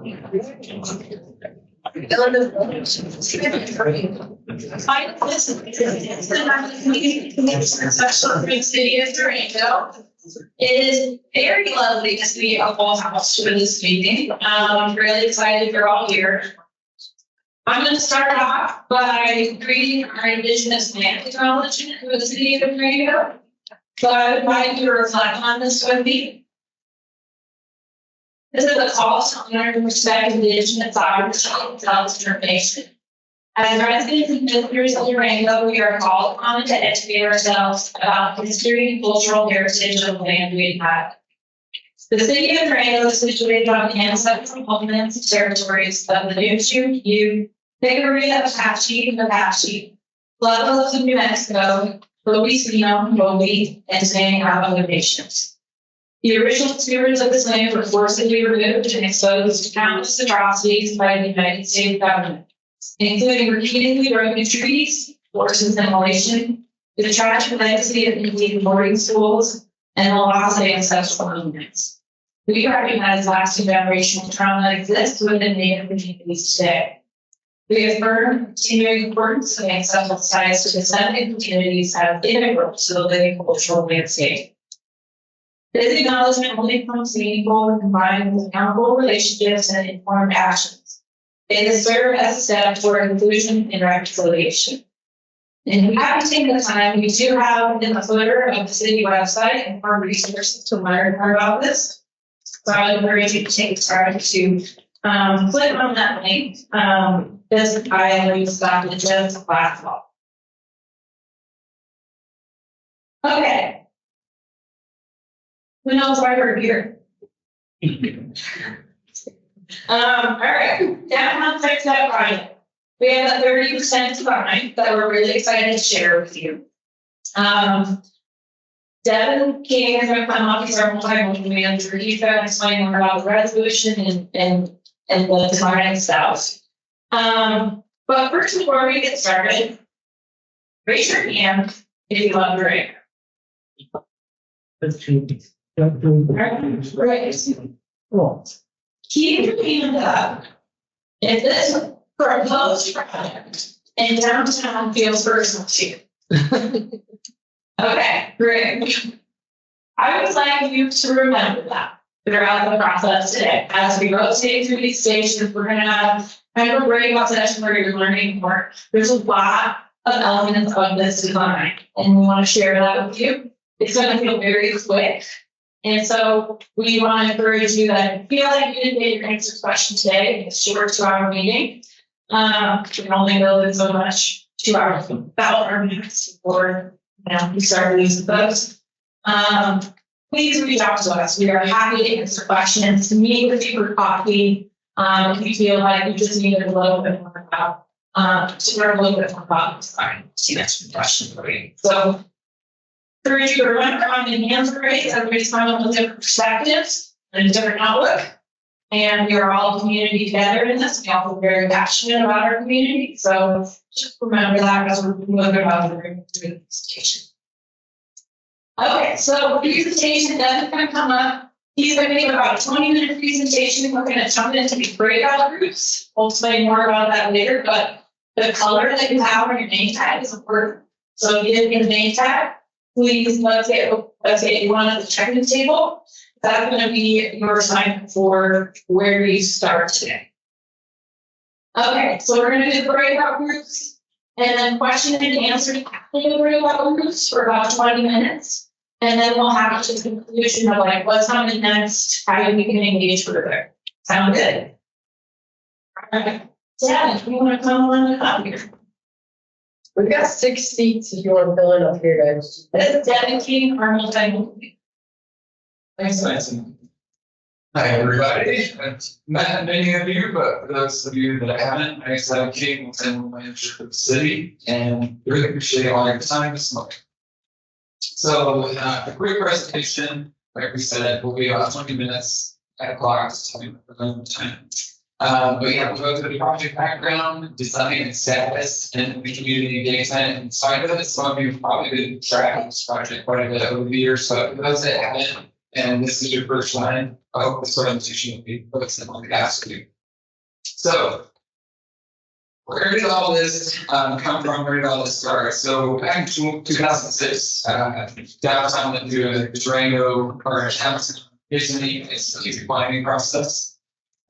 City of Durango. It is very lovely to see a full house for this meeting. I'm really excited you're all here. I'm going to start off by greeting our Indigenous land acknowledgement for the City of Durango. So I would invite you to reflect on this with me. This is a call to honor and respect Indigenous sovereignty and self-determination. As residents and visitors of Durango, we are called upon to educate ourselves about the history and cultural heritage of the land we inhabit. The City of Durango is situated on the ancestral homelands and territories of the Nushu, Ute, Picaree, Apache, Pueblos of New Mexico, Louisiana, Mobi, and many other nations. The original stewards of this land were forcibly removed and exposed to countless atrocities by the United States government, including repeatedly broken treaties, forced assimilation, the tragic legacy of Indian boarding schools, and the loss of ancestral homelands. We recognize lasting generational trauma exists within Native communities today. We affirm the continuing importance of ancestral sites to descendant communities as integral to the living cultural landscape. This acknowledgement only becomes meaningful when combined with accountable relationships and informed actions. It has served as a step toward inclusion and reconciliation. And we have to take the time. We do have in the footer of the city website and more resources to learn more about this. So I would encourage you to take time to click on that link. This item is about the Jones platform. Okay. Who knows why we're here? All right. Downtown Fix That project. We have a 30% design that we're really excited to share with you. Devin King is going to come up. He's our multi-motion manager. He's going to explain more about the resolution and the design itself. But first, before we get started, raise your hand if you love Durango. Right. Cool. Keep your hand up if this proposed project in downtown feels personal to you. Okay, great. I would like you to remember that throughout the process today. As we rotate through these stations, we're going to have kind of a breakout session where you're learning more. There's a lot of elements of this design, and we want to share that with you. It's going to feel very quick. And so we want to encourage you that if you feel like you didn't get your answer question today in a short 2-hour meeting, we can only build in so much 2 hours, about our minutes before we start losing those. Please reach out to us. We are happy to answer questions, to meet with you for coffee. If you feel like you just need a little bit more about, to learn a little bit more about the design, see that's a question for you. So, encourage you to remember on the hands raised, everybody's coming with different perspectives and a different outlook. And we are all a community together in this. We all feel very passionate about our community. So just remember that as we're moving about the presentation. Okay, so presentation Devin's going to come up. He's going to give about a 20-minute presentation. We're going to jump into the breakout groups. We'll explain more about that later, but the color that you have on your name tag is important. So if you didn't get a name tag, please let's say you want at the check-in table. That's going to be your assignment for where you start today. Okay, so we're going to do the breakout groups and then question and answer in the breakout groups for about 20 minutes. And then we'll have to the conclusion of like what's coming next, how we can engage further. Sound good? All right. Devin, you want to come on up here? We've got 6 seats if you want to fill in up here, guys. This is Devin King, our multi-movie. Thanks, Nancy. Hi, everybody. I've met many of you, but for those of you that haven't, I'm Devin King, I'm manager for the city, and really appreciate all your time this morning. So, a quick presentation, like we said, will be about 20 minutes at o'clock, just telling you the time. But yeah, we'll go through the project background, design and status, and the community engagement inside of it. Some of you have probably been tracking this project quite a bit over the years, so for those that haven't, and this is your first time, I hope this presentation will be focused on the ask you. So where did all this come from? Where did all this start? So back in 2006, downtown went through a Durango or downtown it's planning process.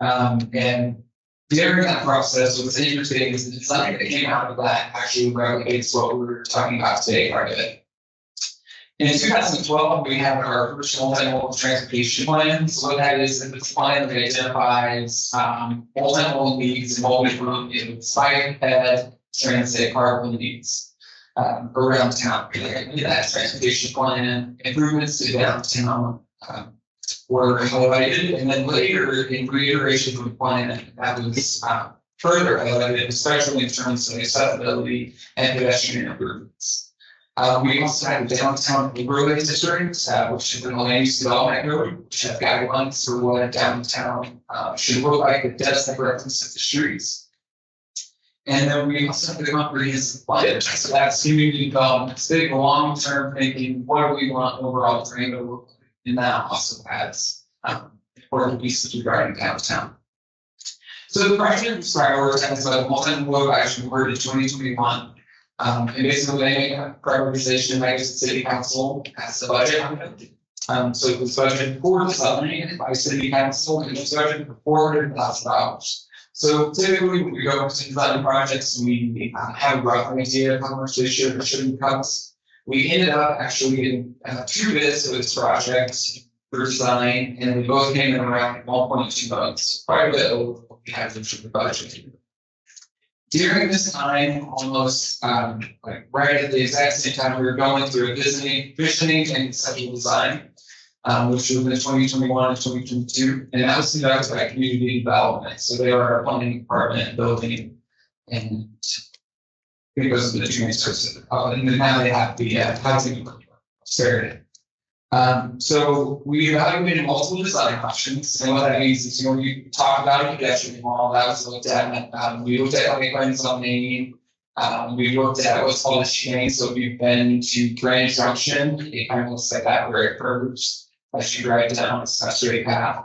And during that process, what's interesting is the design that came out of that actually replicates what we were talking about today, part of it. In 2012, we had our first multimodal transportation plan. So what that is it's a plan that identifies multimodal needs involving bike, ped, transit, carpool needs around town. That transportation plan, improvements to downtown were highlighted, and then later in reiteration of the plan, that was further highlighted, especially in terms of accessibility and pedestrian improvements. We also have the downtown overlay district, which is in the land use development code, which have guidelines for what downtown should look like. It does have reference to the streets. And then we also have the comprehensive plan. So that's community development. It's big long-term thinking. What do we want overall Durango to look like? And that also has important pieces regarding downtown. So the project was prioritized by the multimodal action board in 2021. And basically, they prioritization by the city council as the budget. So it was budgeted for design by city council, and it was budgeted for $400,000. So typically, when we go to design projects, we have a rough idea of how much they should or shouldn't cost. We ended up actually getting 2 bids for this project for design, and we both came in around 1.2 million, quite a bit over what we had for the budget. During this time, almost like right at the exact same time, we were going through a visioning and conceptual design, which was in 2021 and 2022, and that was conducted by community development. So they are our planning department, building, and it goes to the human services. And then now they have the housing started. So we evaluated multiple design options, and what that means is, when we talk about a pedestrian wall, that was looked at. We looked at like plans on Main. We looked at what's called a chicane. So we've been to Grand Junction. It kind of looks like that, where it curves as you drive down a straight path.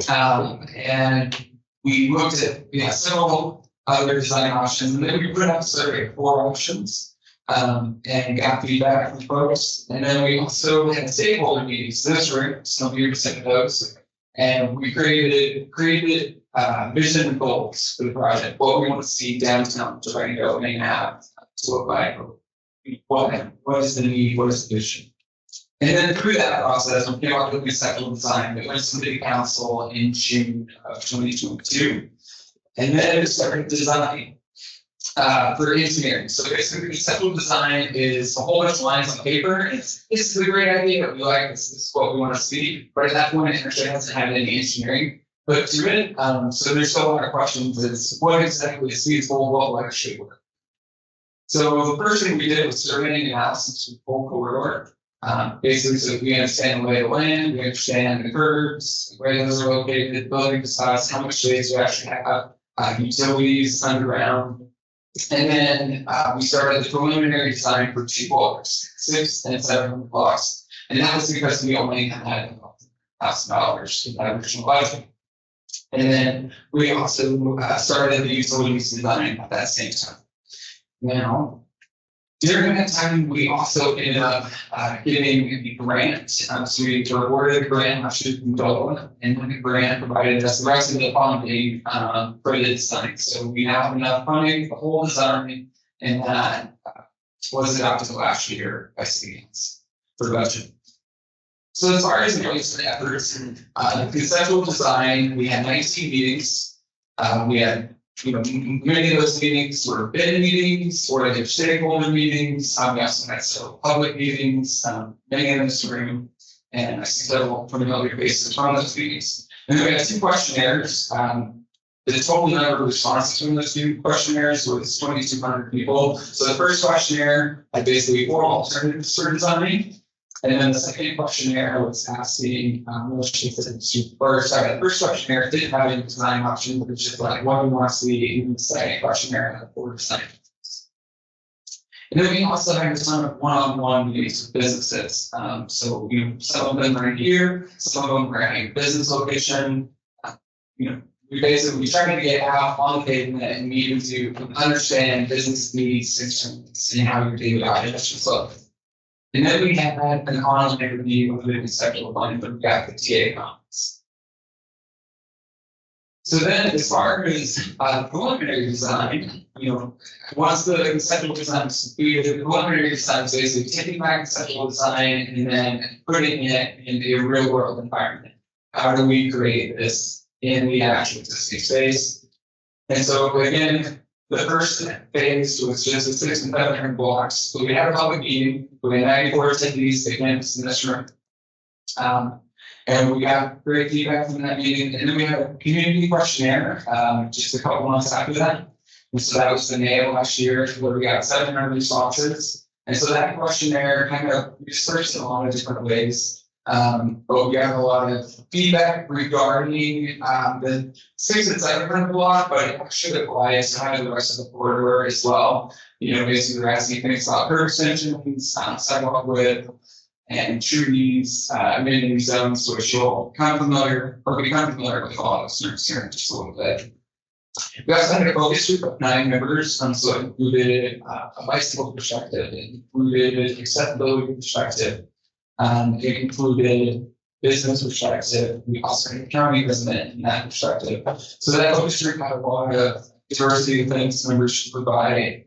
And we looked at several other design options, and then we put out a survey of 4 options. And got feedback from folks. And then we also had stakeholder meetings this room, some of you sent those, and we created vision and goals for the project, what we want to see downtown Durango may have to look like, what is the need, what is the vision. And then through that process, we came up with conceptual design that went to the council in June of 2022. And then it started design. For engineering. So basically, conceptual design is a whole bunch of lines on paper. This is a great idea that we like. This is what we want to see. But at that point, it actually hasn't had any engineering put to it. So there's still a lot of questions. Is what exactly is feasible? What will actually work? So the first thing we did was surveying analysis of the whole corridor. Basically, so we understand the lay of the land, we understand the curves, where those are located, building size, how much space we actually have, utilities underground. And then we started the preliminary design for 2 blocks, 6 and 7 blocks. And that was because we only had $1,000 in that original budget. And then we also started the utilities design at that same time. Now, during that time, we also ended up getting the grant. So we were awarded a grant, actually from DOLA, and then the grant provided us the rest of the funding for the design. So we now have enough funding for the whole design, and that was adopted last year by CDs for budget. So as far as the recent efforts, the conceptual design, we had 19 meetings. We had many of those meetings were bid meetings, or they were stakeholder meetings. We also had several public meetings, many in this room, and I see several familiar faces from those meetings. And then we had 2 questionnaires. The total number of responses from those 2 questionnaires was 2,200 people. So the first questionnaire had basically 4 alternatives for design. And then the second questionnaire was asking, the first questionnaire didn't have any design option, but it's just like, what do we want to see in the second questionnaire for design? And then we also had a ton of one-on-one meetings with businesses. So, some of them are here, some of them are at a business location. we basically tried to get out on the pavement and needed to understand business needs, systems, and how your daily operations look. And then we had an online review of the conceptual plan, but we got the TA comments. So then, as far as preliminary design, once the conceptual design is completed, the preliminary design is basically taking that conceptual design and then putting it in a real world environment. How do we create this in the actual existing space? And so again, the first phase was just the 600 and 700 blocks. So we had a public meeting, we had 94 attendees, again, in this room. And we got great feedback from that meeting. And then we had a community questionnaire just a couple months after that. And so that was the May last year, where we got 700 responses. And so that questionnaire kind of researched in a lot of different ways. But we got a lot of feedback regarding the 600 and 700 block, but it actually applies to kind of the rest of the corridor as well. Basically we're asking things about curb extensions, sidewalk width, and trees, amenity zones, which you'll become familiar with all of us here in just a little bit. We also had a focus group of 9 members, so it included a bicycle perspective, it included accessibility perspective, it included business perspective. We also had a county resident in that perspective. So that focus group had a lot of diversity of things members should provide.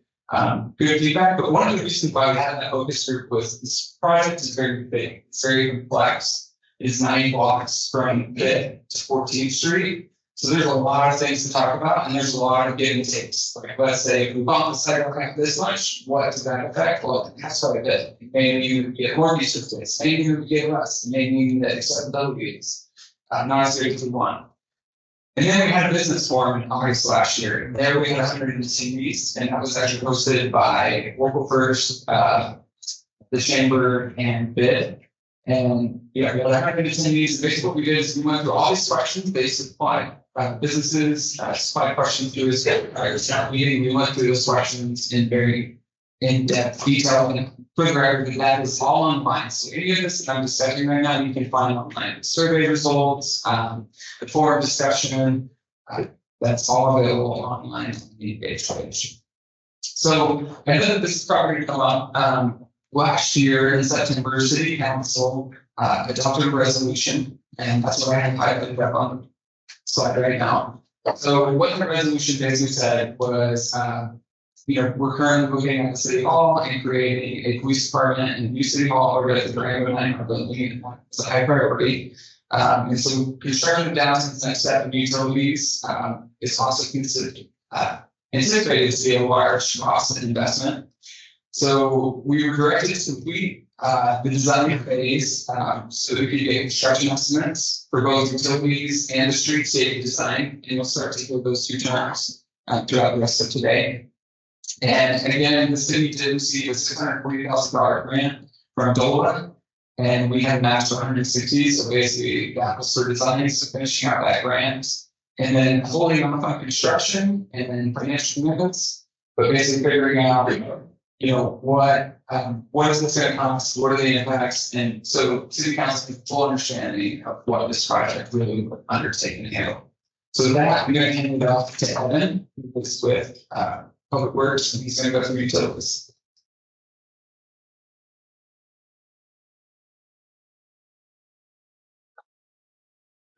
Good feedback, but one of the reasons why we had that focus group was this project is very big, it's very complex. It's 9 blocks from 5th to 14th Street. So there's a lot of things to talk about, and there's a lot of give and takes. Like, let's say if we bump the sidewalk this much, what does that affect? Well, that's quite a bit. Maybe you get more use of this, maybe you get less, maybe the accessibility is not as great as we want. And then we had a business forum in August last year. There we had 100 attendees, and that was actually hosted by Local First, the Chamber, and BID. And we had 100 attendees. Basically, what we did is we went through all these questions. They supplied businesses, supplied questions through this town meeting. We went through those questions in very in-depth detail. And for the record, that is all online. So any of this that I'm discussing right now, you can find online. Survey results, the forum discussion, that's all available online on the page. So I know that this is probably going to come up. Last year in September, City Council adopted a resolution, and that's what I have highlighted up on the slide right now. So what the resolution basically said was, we're currently looking at the City Hall and creating a police department in the new City Hall over at the Durango 9 building. It's a high priority. And so construction of downtown's next step in utilities is also considered anticipated to be a large cost and investment. So we were directed to complete the design phase so that we could get construction estimates for both utilities and the street safety design, and we'll start to hear those 2 terms throughout the rest of today. And again, the city did receive a $640,000 grant from DOLA, and we had matched 160. So basically, that was for design, so finishing out that grant, and then holding off on construction and then financial commitments, but basically figuring out, what is this going to cost? What are the impacts? And so City Council has full understanding of what this project really would undertake and handle. So that I'm going to hand it off to Evan, who is with Public Works, and he's going to go through utilities.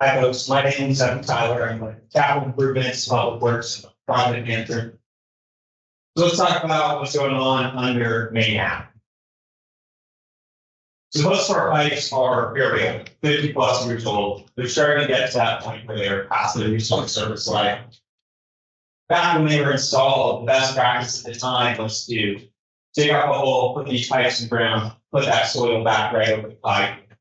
Hi folks, my name is Evan Tyler. I'm with Capital Improvements, Public Works, Project Manager. So let's talk about what's going on under Main Ave. So most of our pipes are very old, 50 plus years old. They're starting to get to that point where they're past their useful service life. Back when they were installed, the best practice at the time was to dig up a hole, put these pipes in the ground, put that soil back right over the pipe.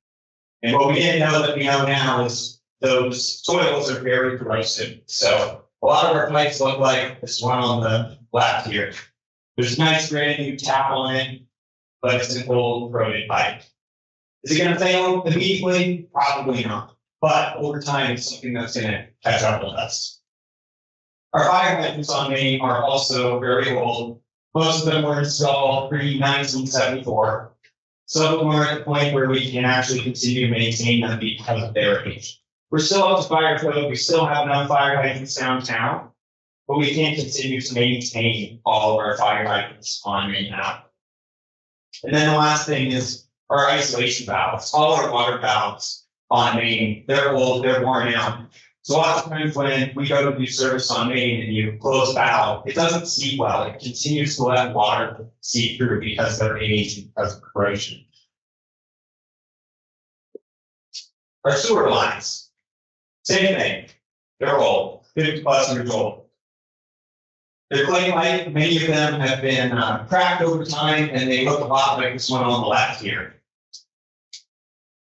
And what we didn't know that we know now is those soils are very corrosive. So a lot of our pipes look like this one on the left here. There's a nice brand new tap on it, but it's an old corroded pipe. Is it going to fail immediately? Probably not. But over time, it's something that's going to catch up with us. Our fire hydrants on Main are also very old. Most of them were installed pre-1974. Some of them are at the point where we can actually continue to maintain them because of their age. We're still up to fire code, we still have enough fire hydrants downtown, but we can't continue to maintain all of our fire hydrants on Main now. And then the last thing is our isolation valves, all our water valves on Main, they're old, they're worn out. So a lot of times when we go to do service on Main and you close a valve, it doesn't seep well, it continues to let water seep through because they're aged because of corrosion. Our sewer lines, same thing, they're old, 50+ years old. They're clay pipe, many of them have been cracked over time and they look a lot like this one on the left here.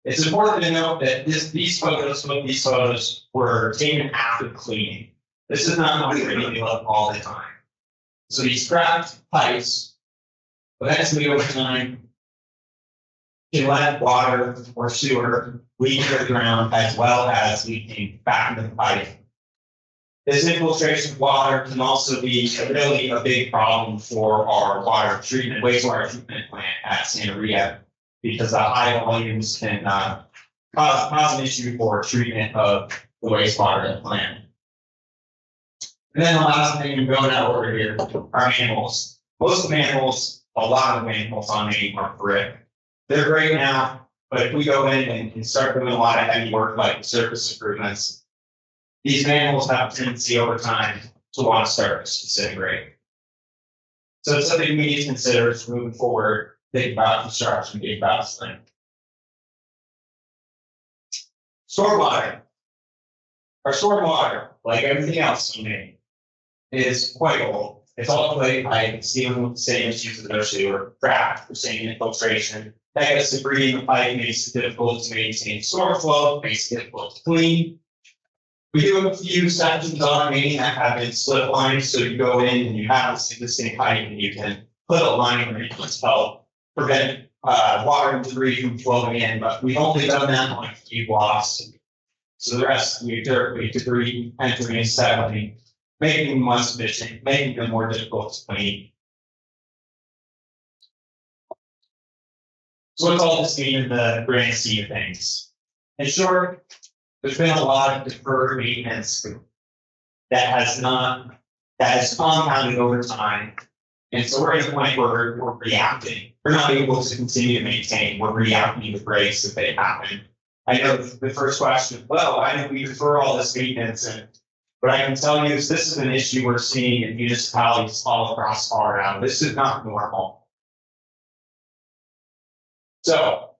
It's important to note that these photos were taken after cleaning. This is not how they look all the time. So these cracked pipes, eventually over time, can let water or sewer leak to the ground as well as leaking back into the pipe. This infiltration of water can also be really a big problem for our wastewater treatment plant at Santa Maria, because the high volumes can cause an issue for treatment of the wastewater in the plant. And then the last thing, going out order here, are manholes. Most of the manholes, a lot of manholes on Main are brick. They're great now, but if we go in and start doing a lot of heavy work like surface improvements, these manholes have a tendency over time to want to start to disintegrate. So it's something we need to consider as moving forward, think about construction, think about this thing. Stormwater. Our stormwater, like everything else in Maine, is quite old. It's all clay pipe, it's dealing with the same issues as our sewer, cracked, the same infiltration. That gets debris in the pipe, makes it difficult to maintain storm flow, makes it difficult to clean. We do have a few sections on Main that have been slip lines, so you go in and you have this existing pipe and you can put a line where you can help prevent water and debris from flowing in, but we've only done that on a few blocks. So the rest, we debris entering and settling, making them less efficient, making them more difficult to clean. So what's all this mean in the grand scheme of things? In short, there's been a lot of deferred maintenance that has compounded over time. And so we're at a point where we're reacting. We're not able to continue to maintain. We're reacting to breaks if they happen. I know the first question, well, why did we defer all this maintenance? What I can tell you is this is an issue we're seeing in municipalities all across Colorado. This is not normal. So,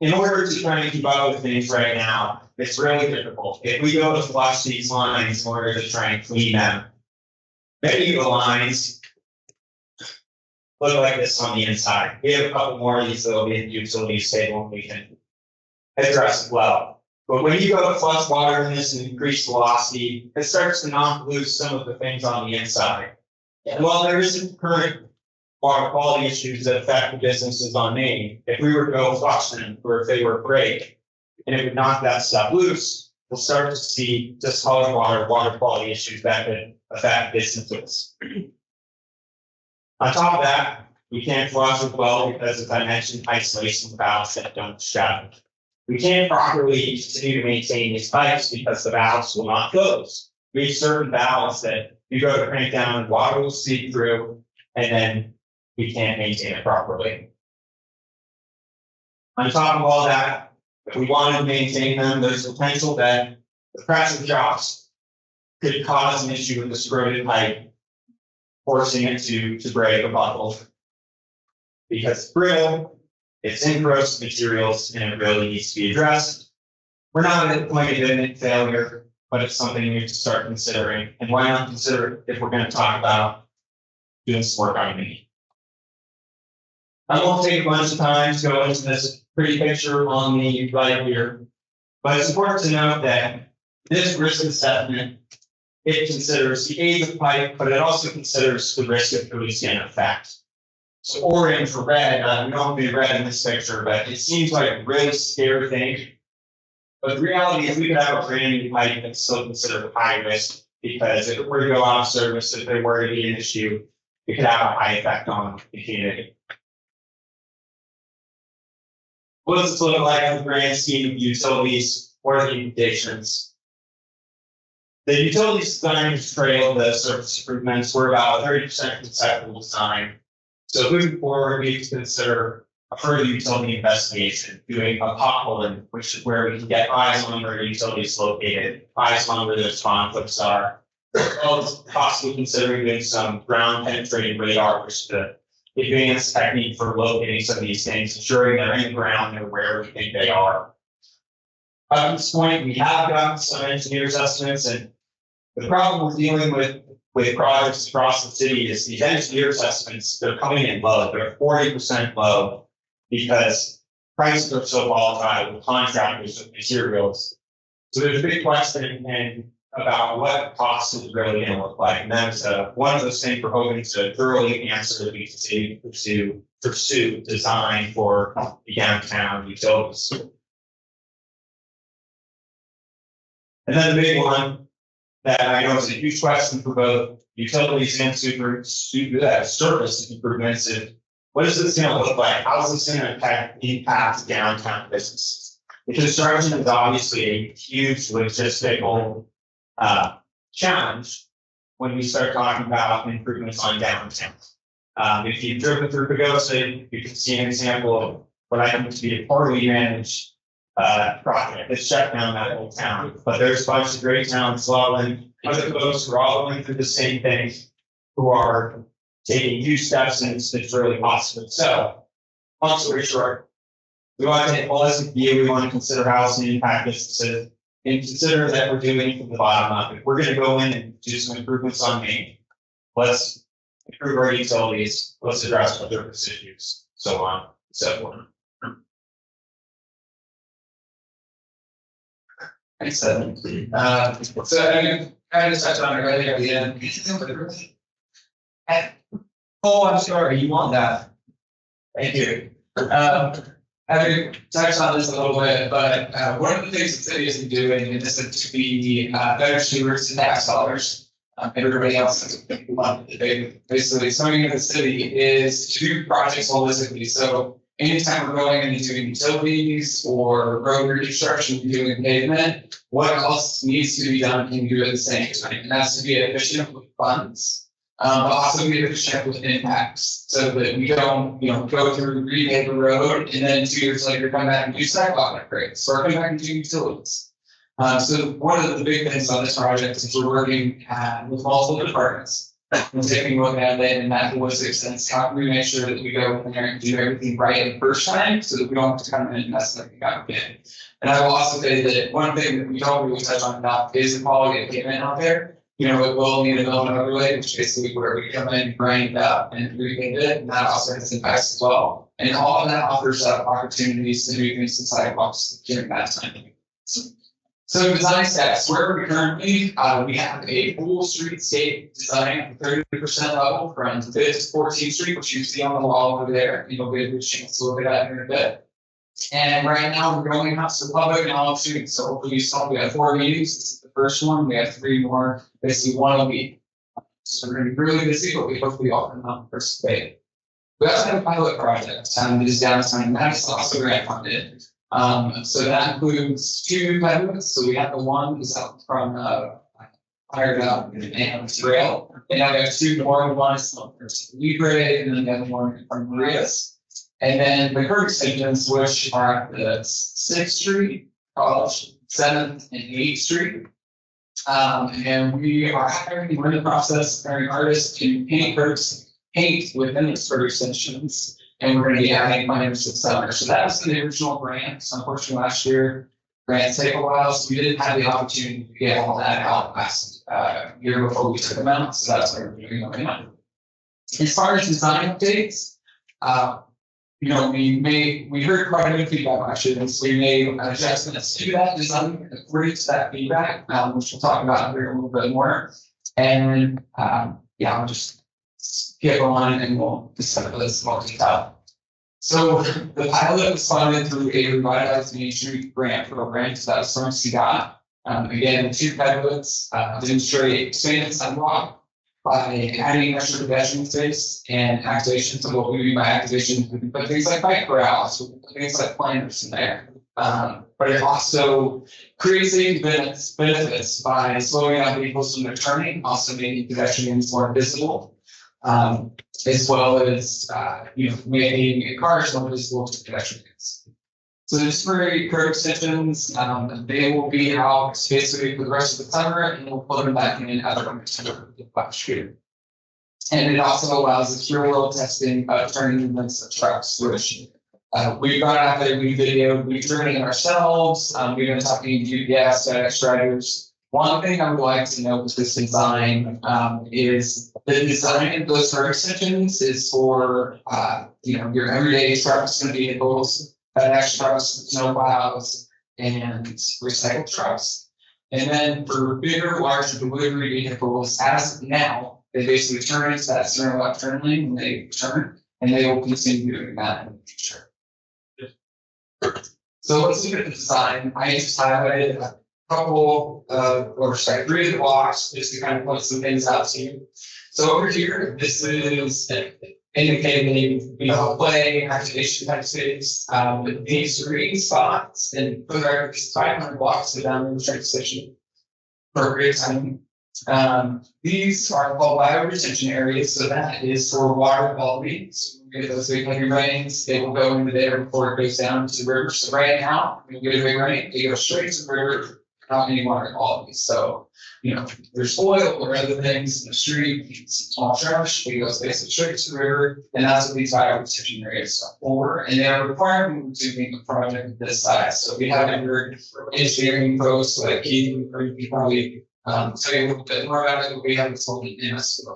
in order to try and keep up with things right now, it's really difficult. If we go to flush these lines in order to try and clean them, many of the lines look like this on the inside. We have a couple more of these that will be in the utilities table and we can address as well. But when you go to flush water in this and increase velocity, it starts to knock loose some of the things on the inside. And while there isn't current water quality issues that affect the businesses on Main, if we were to go flush them or if they were break and it would knock that stuff loose, we'll start to see discolored water quality issues that could affect businesses. On top of that, we can't flush as well because, as I mentioned, isolation valves that don't shut. We can't properly continue to maintain these pipes because the valves will not close. We have certain valves that you go to crank down and water will seep through, and then we can't maintain it properly. On top of all that, if we wanted to maintain them, there's potential that the pressure drops could cause an issue with the scroted pipe, forcing it to break or buckle. Because it's brittle, it's in corrosive materials, and it really needs to be addressed. We're not at the point of imminent failure, but it's something we have to start considering. And why not consider it if we're going to talk about doing some work on Main? I won't take a bunch of time to go into this pretty picture on the right here, but it's important to note that this risk assessment, it considers the age of pipe, but it also considers the risk of pollution effect. So orange or red, we don't be red in this picture, but it seems like a really scary thing. But the reality is we could have a brand new pipe that's still considered high risk because if it were to go out of service, if there were to be an issue, it could have a high effect on the community. What does this look like in the grand scheme of utilities? what are the implications? The utilities design trailed the surface improvements. We're about 30% conceptual design. So moving forward, we consider a further utility investigation, doing a potholing, which is where we can get eyes on where the utility is located, eyes on where those conflicts are. Also possibly considering doing some ground penetrating radar, which is the advanced technique for locating some of these things, ensuring they're in the ground and where we think they are. Up to this point, we have gotten some engineers' estimates, and the problem we're dealing with projects across the city is the engineers' estimates, they're coming in low, they're 40% low because prices are so volatile with contractors of materials. So there's a big question and about what cost is really going to look like. And that's one of those things we're hoping to thoroughly answer that we continue to pursue design for the downtown utilities. And then the big one that I know is a huge question for both utilities and service improvements is, what is this going to look like? How is this going to impact downtown businesses? The construction is obviously a huge logistical challenge when we start talking about improvements on downtown. If you've driven through Pagosa, you can see an example of what I think to be a poorly managed project that shut down that whole town. But there's a bunch of great towns, Loveland, other folks who are all going through the same thing, who are taking huge steps, and it's really possible. So, long story short, we want to take a holistic view. We want to consider housing impact businesses and consider that we're doing it from the bottom up. If we're going to go in and do some improvements on Main, let's improve our utilities, let's address other issues, so on and so forth. Thanks, Evan. So I mean, kind of touched on it right at the end. Oh, I'm sorry, you want that? Thank you. I touched on this a little bit, but one of the things the city isn't doing is to be better stewards and tax dollars. Everybody else has a big one. Basically, something in the city is to do projects holistically. So anytime we're going into doing utilities or road reconstruction, doing pavement, what else needs to be done can do at the same time. And that's to be efficient with funds, but also be efficient with impacts, so that we don't, go through repave the road and then 2 years later come back and do sidewalk upgrades or come back and do utilities. So one of the big things on this project is we're working with multiple departments. We're taking a look at it in that holistic sense. How can we make sure that we go in there and do everything right the first time, so that we don't have to come in and mess like we got again? And I will also say that one thing that we don't really touch on enough is the quality of pavement out there. It will need a mill and overlay, which is basically where we come in, grind it up, and repave it, and that also has impacts as well. And all of that offers up opportunities to do things in sidewalks during that time. So design steps, where we currently, we have a full streetscape design at the 30% level from 5th to 14th Street, which you see on the wall over there. You'll get a good chance to look at that here in a bit. And right now we're going out to the public and all shooting. So hopefully you saw we have 4 meetings. This is the first one. We have 3 more, basically 1 a week. So we're going to be really busy, but we hopefully all can participate. We also have a pilot project, that is downtown, and that's also grant funded. So that includes 2 pilots. So we have the one that's out from fired up and trail, and now we have 2 more. One is from Libre, and then the other one from Maria's. And then the curb extensions, which are at the 6th Street, College, 7th, and 8th Street. And we are hiring, we're in the process of hiring artists to paint within the curb extensions. And we're going to be adding minors this summer. So that was the original grant. So unfortunately, last year, grants take a while. So we didn't have the opportunity to get all that out last year before we took them out. So that's what we're doing right now. As far as design updates, we heard quite a bit of feedback last year, and so we made adjustments to that design according to that feedback, which we'll talk about here a little bit more. And I'll just skip on and we'll discuss this more detail. So the pilot was funded through a revitalized Main Street grant program, so that's from CDOT. Again, 2 pilots demonstrate expanded sidewalk by adding extra pedestrian space and activation. So what we mean by activation, we put things like bike corrals, we put things like planters in there. But it also creates safety benefits by slowing down vehicles from their turning, also making pedestrians more visible. As well as, making cars more visible to pedestrians. So the temporary curb extensions, they will be out basically for the rest of the summer, and we'll put them back in at the last year. And it also allows the real world testing of turning movements of trucks, which we've gone out there, we videoed, we've driven it ourselves, we've been talking to UPS, FedEx drivers. One thing I would like to note with this design is the design of those curb extensions is for your everyday trucks and vehicles, FedEx trucks, snowplows, and recycled trucks. And then for bigger, larger delivery vehicles, as of now, they basically turn into that center left turn lane when they turn, and they will continue doing that in the future. So let's look at the design. I just highlighted a couple three of the blocks just to kind of point some things out to you. So over here, this is indicating play activation type space with these green spots, and those are 500 blocks to down in the train station for great time. These are called bioretention areas, so that is for water quality. So we get those big heavy rains, they will go into there before it goes down to the river. So right now, when you get a big rain, they go straight to the river, not any water quality. So, there's oil or other things in the street, small trash, it goes basically straight to the river, and that's what these bioretention areas are for. And they are required to make a project of this size. So we have your engineering folks like Keith, you probably tell you a little bit more about it, but we have this whole MS.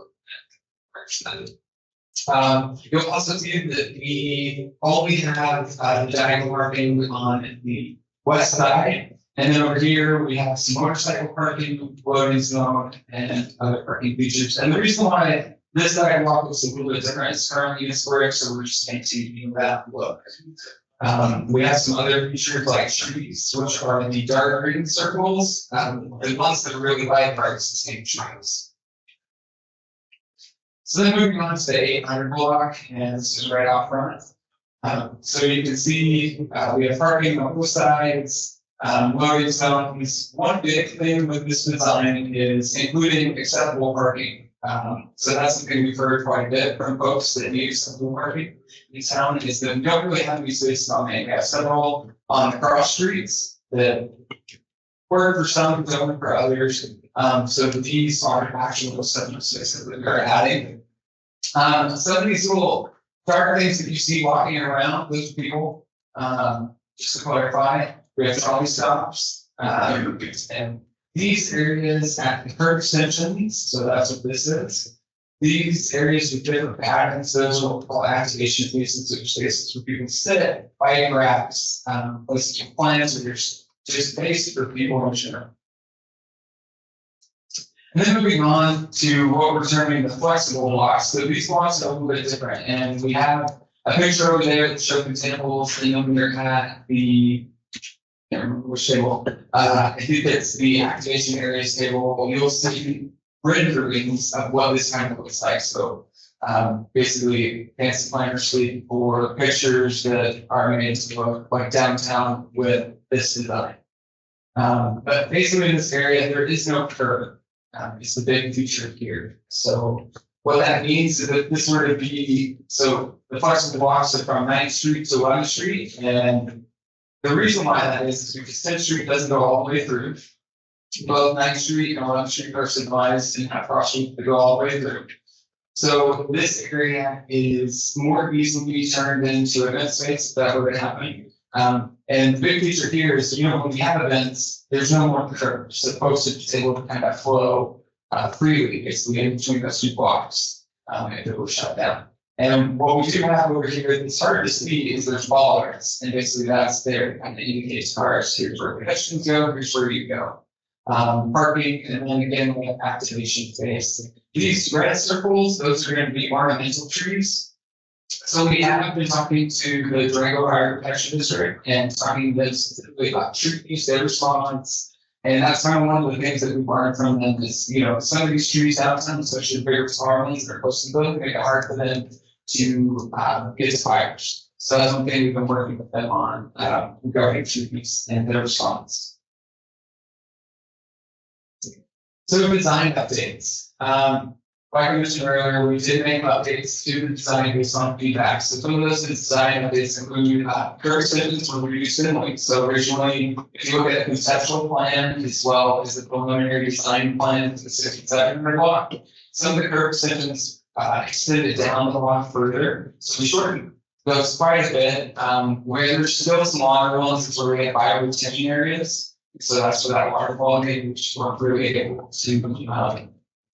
You'll also see that we only have the diagonal marking on the west side. And then over here, we have some motorcycle parking, loading zone, and other parking features. And the reason why this diagonal looks a little bit different is currently it's brick, so we're just maintaining that look. We have some other features like trees, which are the dark green circles. The ones that are really light are the same trees. So then moving on to the 800 block, and this is right off front. So you can see we have parking on both sides. Loading zones. One big thing with this design is including acceptable parking. So that's something we've heard quite a bit from folks that need acceptable parking in town is that we don't really have any spaces on main. We have several on the cross streets that work for some, don't for others. So these are actual spaces that we're adding. Some of these little dark things that you see walking around, those people, just to clarify, we have trolley stops, and these areas at the curb extensions, so that's what this is. These areas with different patterns, those are what we call activation spaces, which spaces where people sit, bike racks, places for plants, or just space for people in general. And then moving on to what we're terming the flexible blocks. So these blocks are a little bit different, and we have a picture over there that shows examples, and then we're at the I can't remember which table. I think it's the activation areas table. You'll see renderings of what this kind of looks like. So basically, fancy planner sleep for pictures that are made to look like downtown with this design. But basically, in this area, there is no curb. It's the big feature here. So what that means is that this were to be so the flexible blocks are from 9th Street to 11th Street, and the reason why that is because 10th Street doesn't go all the way through. Both 9th Street and 11th Street are subdivided and have crossings that go all the way through. So this area is more easily turned into event space if that were to happen. And the big feature here is, when we have events, there's no more curbs. The folks are just able to kind of flow freely, basically, in between those two blocks if it was shut down. And what we do have over here that's hard to see is there's bollards, and basically that's there to kind of indicate cars. Here's where pedestrians go, here's where you go. Parking, and then again, we have activation space. These red circles, those are going to be ornamental trees. So we have been talking to the Durango Fire Protection District and talking to them specifically about trees, their response. And that's kind of one of the things that we've learned from them is, some of these trees downtown, especially bigger farmlands that are close to them, make it hard for them to get to fires. So that's one thing we've been working with them on, regarding treatments and their response. So design updates. Like I mentioned earlier, we did make updates to the design based on feedback. So some of those design updates include curb extensions were reduced in length. So originally, if you look at the conceptual plan as well as the preliminary design plan for the 6700 block, some of the curb extensions extended down the block further. So we shortened those quite a bit. Where there's still some longer ones, is where we have bio retention areas. So that's for that water quality, which we're really able to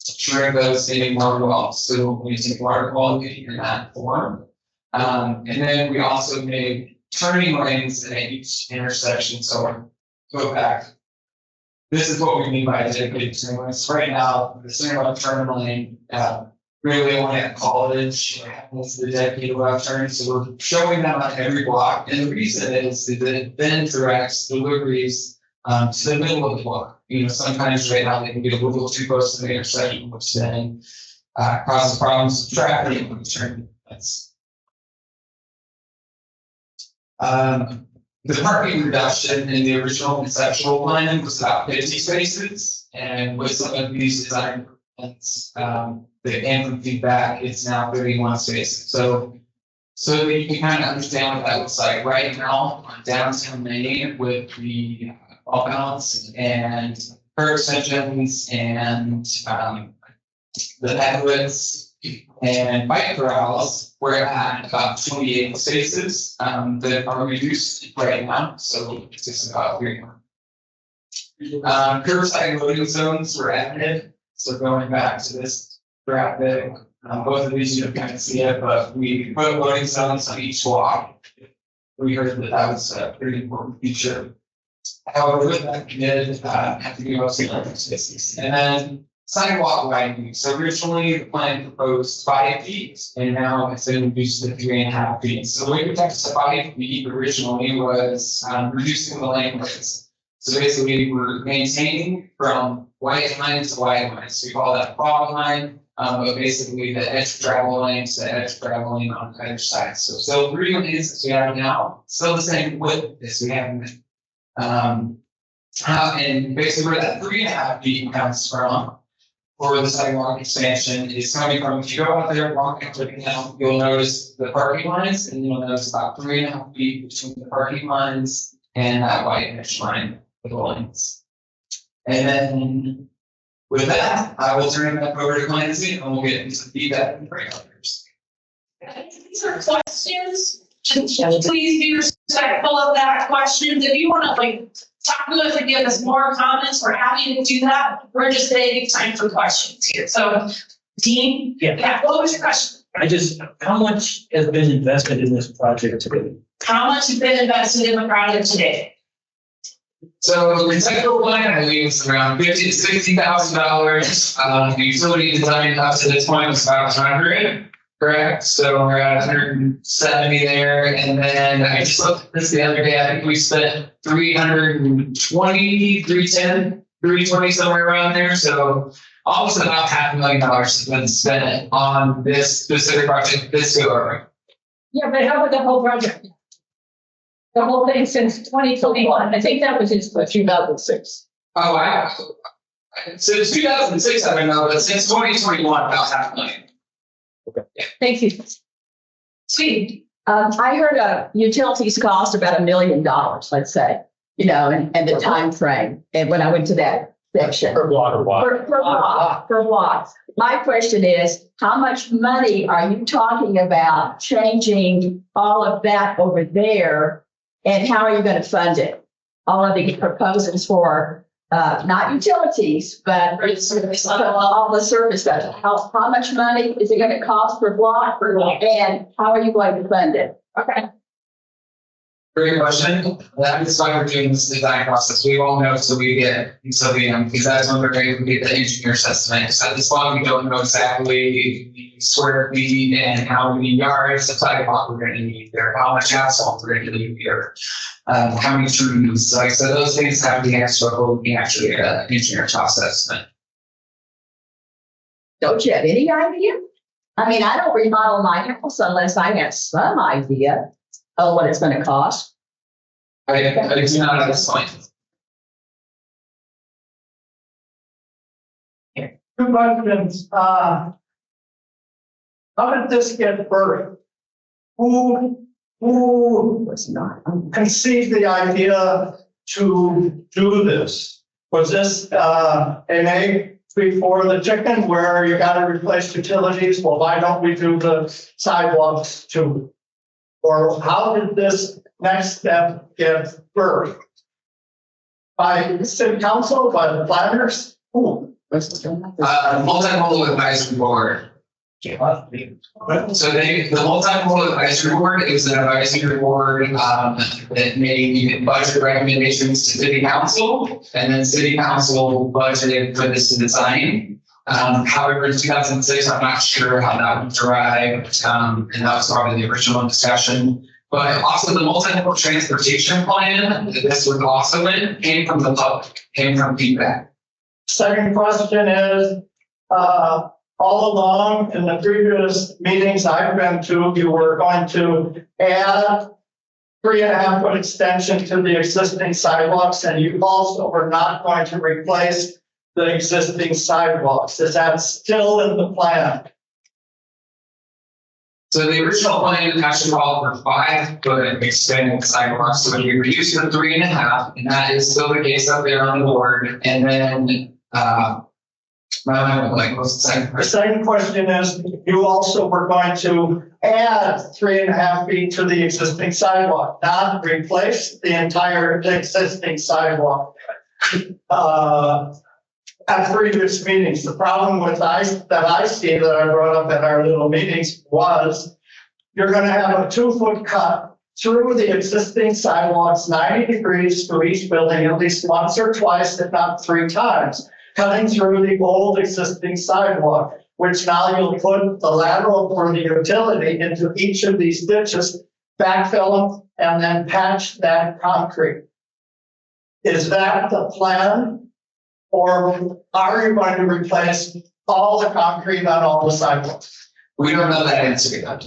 sure those getting more well. So we take water quality in that form. And then we also made turning lanes at each intersection. So I'll go back. This is what we mean by dedicated turning lanes. Right now, the center left turn lane, really only at College has the dedicated left turn. So we're showing them on every block. And the reason is that it then directs deliveries to the middle of the block. You know, sometimes right now they can get a little too close to the intersection, which then causes problems with traffic when turning. That's the parking reduction in the original conceptual plan was about 50 spaces, and with some of these design plans, the came feedback, it's now 31 spaces. So that you can kind of understand what that looks like right now on downtown Maine with the ball balance and curb extensions and the headwoods and bike corrals, we're at about 28 spaces that are reduced right now. So it's just about 3 more. Curbside loading zones were added. So going back to this graphic, both of these you can kind of see it, but we put loading zones on each block. We heard that that was a pretty important feature. However, with that, we did have to give up some other spaces. And then sidewalk widening. So originally the plan proposed 5 feet, and now it's been reduced to 3.5 feet. So the way we got to 5 feet originally was reducing the lane widths. So basically, we're maintaining from white line to white line. So we call that fog line, but basically the edge travel lane to edge travel lane on either side. So still 3 lanes as we have now, still the same width as we have now. And basically where that 3.5 feet comes from for the sidewalk expansion is coming from, if you go out there walking up and down, you'll notice the parking lines, and you'll notice about 3.5 feet between the parking lines and that white edge line for the lanes. And then with that, I will turn it back over to Clancy and we'll get into feedback and break others. These are questions. Please be respectful of that questions. If you want to talk to us and give us more comments, we're happy to do that. We're just saving time for questions here. So, Dean, yeah, what was your question? How much has been invested in this project today? How much has been invested in the project today? So the conceptual plan, I believe, was around $50,000 to $60,000. The utility design up to this point was about 100. Correct. So we're at 170 there. And then I just looked at this the other day. I think we spent 320 somewhere around there. So almost about $500,000 has been spent on this specific project this go around. Yeah, but how about the whole project? The whole thing since 2021. I think that was in 2006. Oh, wow. Since 2006, I don't know, but since 2021, about $500,000. Thank you. Sweet. I heard utilities cost about $1 million, let's say, and the time frame. And when I went to that section. Per block or what? Per block. My question is, how much money are you talking about changing all of that over there? And how are you going to fund it? All of these proposals for not utilities, but all the service stuff. How much money is it going to cost per block? And how are you going to fund it? Okay. Great question. That is why we're doing this design process. We won't know until we get because that's when we're going to get the engineer's estimate. So at this point, we don't know exactly the square feet and how many yards of sidewalk we're going to need there, how much asphalt we're going to need here, how many trees. So those things have to be answered before we can actually get an engineer's cost estimate. Don't you have any idea? I mean, I don't remodel my house unless I have some idea. Oh, what it's gonna cost? I do not at this point. Two questions. How did this get birthed? Who Was not. conceived the idea to do this? Was this an egg before the chicken where you gotta replace utilities? Well, why don't we do the sidewalks too? Or how did this next step get birthed? By the city council, by the planners? Who? Multimodal advisory board. So the multimodal advisory board is an advisory board, that made budget recommendations to city council, and then city council budgeted for this design. However, in 2006, I'm not sure how that was derived, and that was part of the original discussion. But also the multimodal transportation plan that this was also in came from the public, came from feedback. Second question is, all along in the previous meetings I've been to, you were going to add 3.5 foot extension to the existing sidewalks, and you also were not going to replace the existing sidewalks. Is that still in the plan? So the original plan actually called for 5 foot extended sidewalks, so we reduced to 3.5, and that is still the case up there on the board. And then, what's the second The question? second question is, you also were going to add 3.5 feet to the existing sidewalk, not replace the entire existing sidewalk. At previous meetings, the problem with that I see that I brought up at our little meetings was you're gonna have a 2-foot cut through the existing sidewalks, 90 degrees to each building at least once or twice, if not 3 times, cutting through the old existing sidewalk, which now you'll put the lateral for the utility into each of these ditches, backfill them, and then patch that concrete. Is that the plan? Or are you going to replace all the concrete on all the sidewalks? We don't know that answer yet.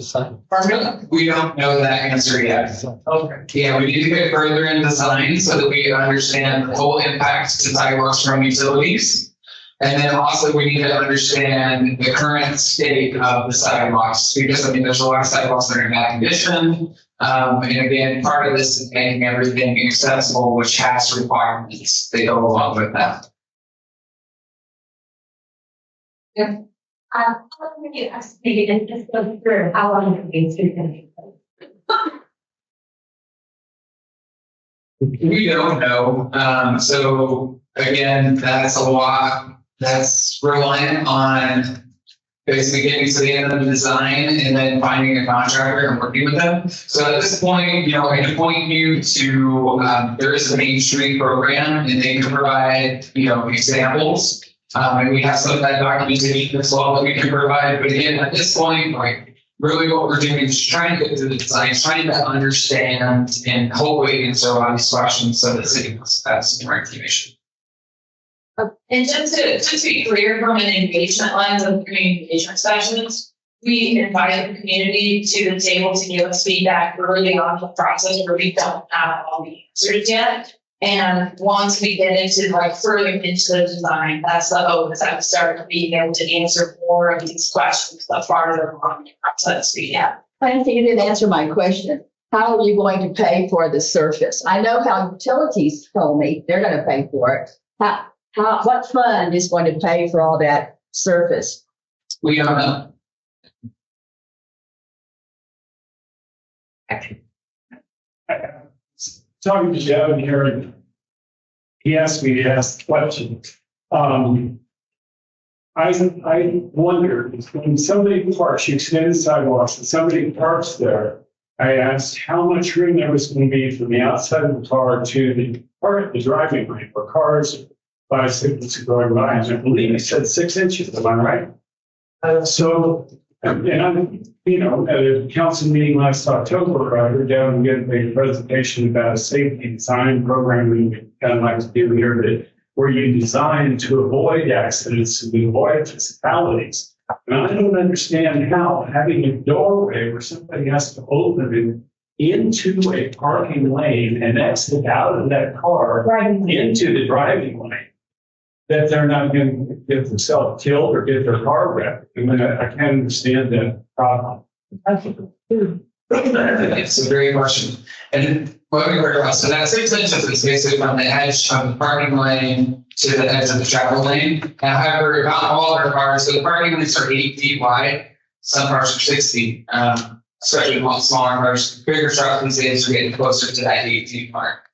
Pardon me? We don't know that answer yet. Okay. Yeah, we need to get further in design so that we can understand the whole impact to sidewalks from utilities. And then also we need to understand the current state of the sidewalks, because I mean, there's a lot of sidewalks that are in bad condition. And again, part of this is making everything accessible, which has requirements that go along with that. How long have you estimated this goes through? How long have you been? We don't know. So again, that's a lot that's reliant on basically getting to the end of the design and then finding a contractor and working with them. So at this point, I can point you to, there is a Main Street program and they can provide, examples. And we have some of that documentation as well that we can provide. But again, at this point, really what we're doing is trying to get through the design, trying to understand and hopefully answer a lot of these questions so that the city has some more information. And just to be clear, from an engagement lens of community engagement sessions, we invite the community to the table to give us feedback early on in the process where we don't have all the answers yet. And once we get into further into the design, that's the hope, is that we start being able to answer more of these questions the farther along the process we have. I don't think you didn't answer my question. How are you going to pay for the surface? I know how utilities told me they're going to pay for it. What fund is going to pay for all that surface? We don't know. Talking to Devin here, and he asked me to ask questions. I wonder, when somebody parks, you extend the sidewalks, and somebody parks there, I asked how much room there was going to be from the outside of the car to the driving lane where cars, bicycles are going by, and I believe he said 6 inches, am I right? And I'm, at a council meeting last October, I heard Devin give a presentation about a safety design program we kind of like to do here, where you design to avoid accidents and avoid fatalities. And I don't understand how having a doorway where somebody has to open into a parking lane and exit out of that car into the driving lane, that they're not going to get themselves killed or get their car wrecked. I mean, I can't understand that problem. It's a great question. And what we were about, so that 6 inches is basically from the edge of the parking lane to the edge of the travel lane. However, not all our cars, so the parking lanes are 8 feet wide. Some cars are 6 feet, especially smaller cars. Bigger trucks these days are getting closer to that 8 feet mark.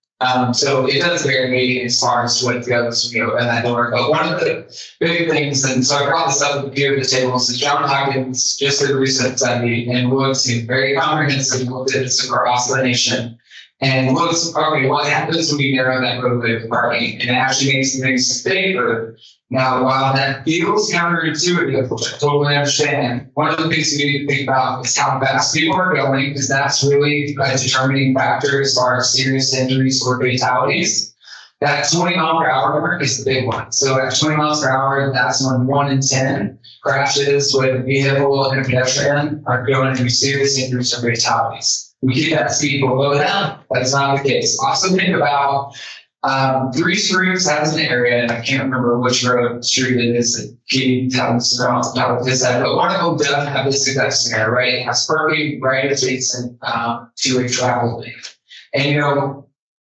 So it does vary as far as what goes, in that door. But one of the big things, and so I brought this up with a few of the tables, is John Hopkins just did a recent study and looked very comprehensive, looked at this across the nation. And looks, okay, what happens when you narrow that roadway of parking? And it actually makes things safer. Now, while that feels counterintuitive, which I totally understand, one of the things you need to think about is how fast people are going, because that's really a determining factor as far as serious injuries or fatalities. That 20 mile per hour mark is the big one. So at 20 miles per hour, that's when 1 in 10 crashes with a vehicle and a pedestrian are going to be serious injuries or fatalities. We keep that speed below that. That's not the case. Also think about 3 Springs has an area, and I can't remember which road street it is that Katie tells me off the top of his head, but one of them does have this exact scenario, right? It has parking right adjacent to a travel lane. And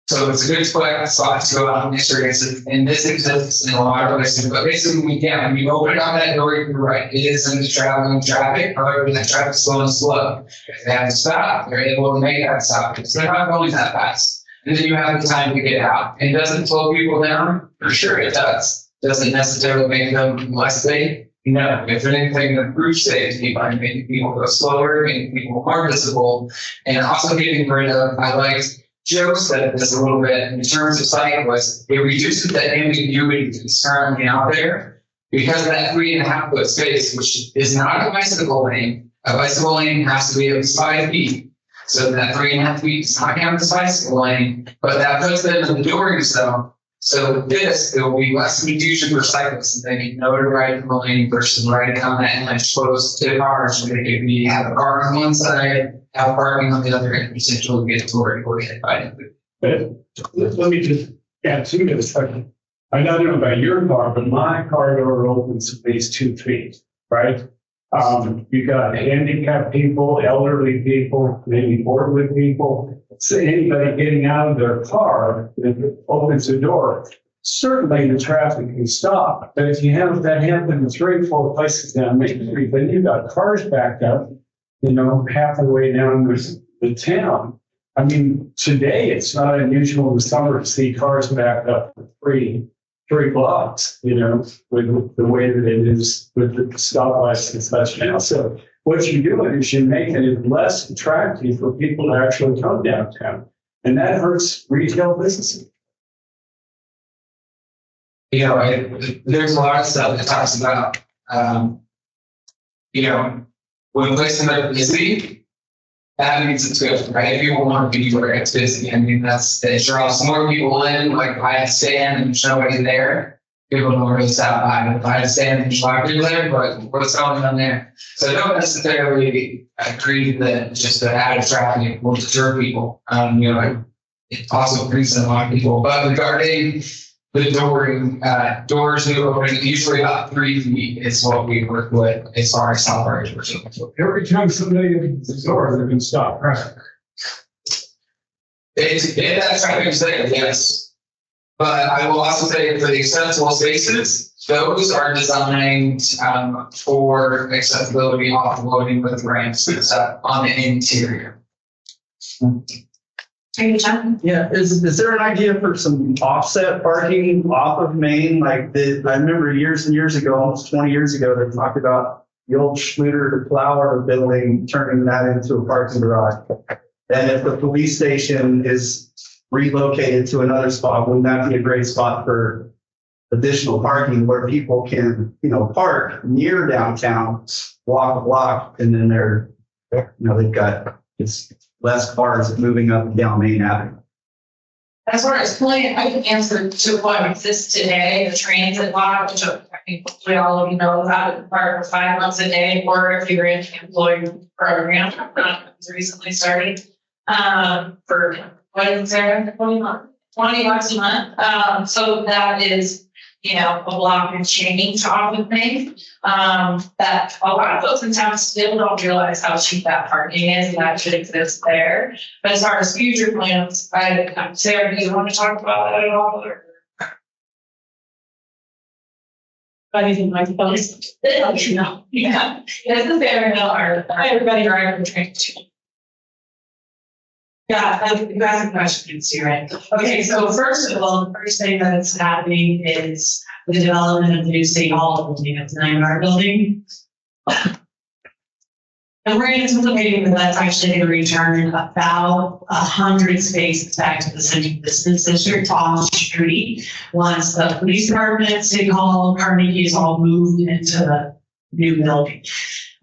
so it's a good spot to go out and experience it. And this exists in a lot of places, but basically when you open up that door, you're right. It is in the traveling traffic. However, that traffic's going slow. If they have to stop, they're able to make that stop because they're not going that fast. And then you have the time to get out. And does it slow people down? For sure it does. Does it necessarily make them less safe? No. If anything, improves safety by making people go slower, making people more visible, and also getting rid of, Joe said this a little bit in terms of cyclists, it reduces the ambiguity that's currently out there because of that 3.5 foot space, which is not a bicycle lane. A bicycle lane has to be at least 5 feet. So that 3.5 feet is not counted as bicycle lane, but that puts them in the touring zone. So with this, it will be less confusion for cyclists, and they can know to ride in the lane versus riding on that ledge close to the cars. Where they could have a car on one side, have parking on the other, and potentially get toured or hit by it. Let me just add to it a second. I don't know about your car, but my car door opens at least 2 feet, right? You got handicapped people, elderly people, maybe elderly people. So anybody getting out of their car that opens the door, certainly the traffic can stop. But if you have that happen in 3 or 4 places down Main Street, then you've got cars backed up, half the way down the town. I mean, today it's not unusual in the summer to see cars backed up for three blocks, with the way that it is with the stoplights and such now. So what you're doing is you're making it less attractive for people to actually come downtown. And that hurts retail businesses. There's a lot of stuff that talks about, when places are busy, that means it's good, right? People want to be where it's busy. I mean, it draws more people in. Like if I had to stand and there's nobody there, people don't really stop by. If I had to stand and there's nobody there, but what's going on there? So I don't necessarily agree that just the added traffic will deter people. It also brings in a lot of people. But regarding the doors new open, usually about 3 feet is what we work with as far as how far we're looking. Every time somebody opens the door, they're going to stop traffic. If that traffic is there, yes. But I will also say for the accessible spaces, those are designed for accessibility offloading with ramps and stuff on the interior. Are you done? Yeah, is there an idea for some offset parking off of Main? I remember years and years ago, almost 20 years ago, they talked about the old Schluter Flower building, turning that into a parking garage. And if the police station is relocated to another spot, wouldn't that be a great spot for additional parking where people can, park near downtown, walk a block, and then they've got less cars moving up and down Main Avenue. As far as plan, I can answer to what exists today, the transit law, which I think hopefully all of you know about it, for 5 months a day, or if you're in the employee program, it's recently started. for, what is there, 20 bucks a month. So that is, you know, a block and change off of me. That a lot of folks in town still don't realize how cheap that parking is and that should exist there. But as far as future plans, Sarah, do you want to talk about that at all? Or? I didn't like those. No, yeah, this is very hard. Everybody driving the train too. Yeah, you asked a question, Sarah. Okay, so first of all, the first thing that's happening is the development of the new State Hall building at the 9R building. And we're anticipating that that's actually going to return about 100 spaces back to the central business district on the street once the police department, City Hall, Carnegie's all moved into the new building.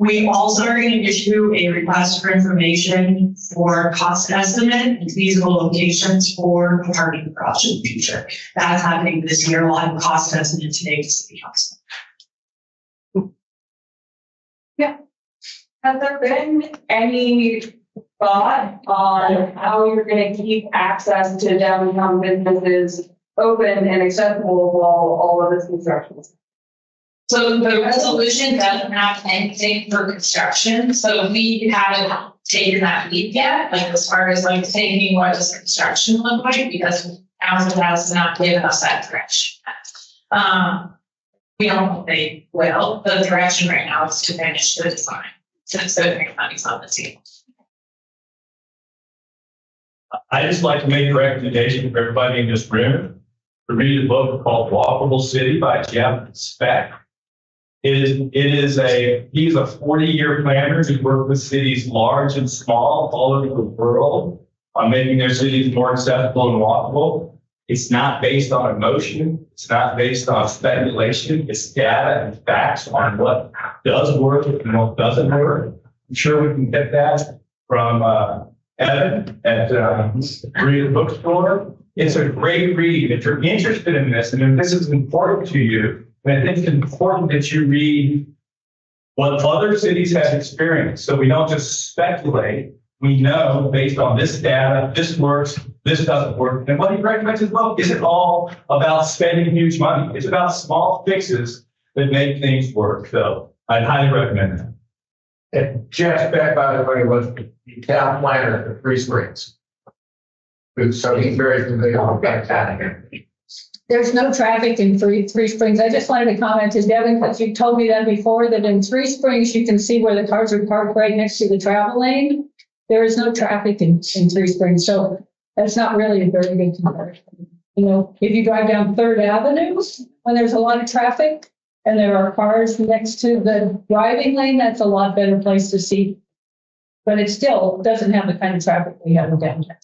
We also are going to issue a request for information for cost estimate and feasible locations for the parking garage in the future. That's happening this year. We'll have a cost estimate today to City Council. Has there been any thought on how you're going to keep access to downtown businesses open and accessible while all of this construction? So the resolution doesn't have anything for construction, so we haven't taken that leap yet, like as far as like taking what does construction look like, because council has not given us that direction. We don't think they will. The direction right now is to finish the design, since the money's on the table. I just like to make a recommendation for everybody in this room to read a book called Walkable City by Jeff Speck. He's a 40-year planner who worked with cities large and small all over the world on making their cities more accessible and walkable. It's not based on emotion. It's not based on speculation. It's data and facts on what does work and what doesn't work. I'm sure we can get that from Evan at Read the Bookstore. It's a great read. If you're interested in this, and if this is important to you, and I think it's important that you read what other cities have experienced. So we don't just speculate. We know based on this data, this works, this doesn't work. And what he recommends is, well, isn't all about spending huge money. It's about small fixes that make things work. So I'd highly recommend that. And Jeff Beck, by the way, was the town planner at Three Springs. So he's very familiar with that. There's no traffic in Three Springs. I just wanted to comment to Devin, because you told me that before, that in Three Springs, you can see where the cars are parked right next to the travel lane. There is no traffic in Three Springs, so that's not really a very good comparison. You know, if you drive down 3rd Avenue, when there's a lot of traffic and there are cars next to the driving lane, that's a lot better place to see. But it still doesn't have the kind of traffic we have in downtown.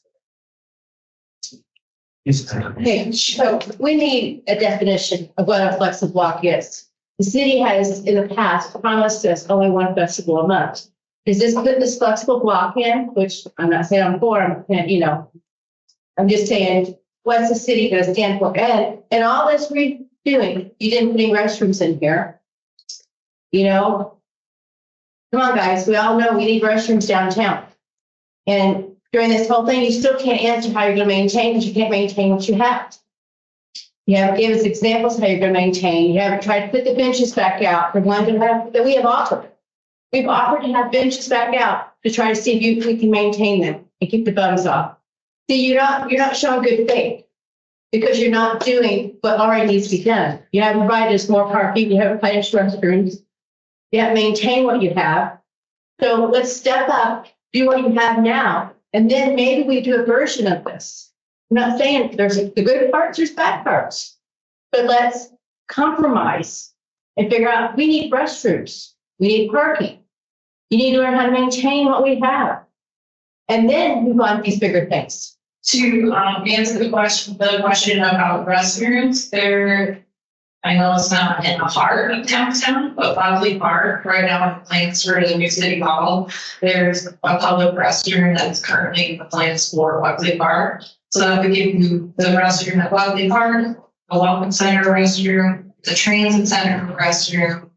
Okay, so we need a definition of what a flexible block is. The city has in the past promised us only one festival a month. Does this put this flexible block in, which I'm not saying I'm for, I'm just saying, what's the city going to stand for? And all this we're doing, you didn't put any restrooms in here. You know, come on, guys, we all know we need restrooms downtown. And during this whole thing, you still can't answer how you're going to maintain, because you can't maintain what you have. You haven't given us examples of how you're going to maintain. You haven't tried to put the benches back out for London that we have offered. We've offered to have benches back out to try to see if we can maintain them and keep the bums off. See, you're not showing good faith, because you're not doing what already needs to be done. You haven't provided us more parking. You haven't provided us restrooms. You haven't maintained what you have. So let's step up, do what you have now. And then maybe we do a version of this. I'm not saying there's the good parts, there's bad parts, but let's compromise and figure out, we need restrooms, we need parking. You need to learn how to maintain what we have, and then move on to these bigger things. To answer the question about restrooms, I know it's not in the heart of downtown, but Buckley Park, right now in the plans for the new City Hall, there's a public restroom that's currently in the plans for Buckley Park. So that would give you the restroom at Buckley Park, a welcome center restroom, the transit center restroom,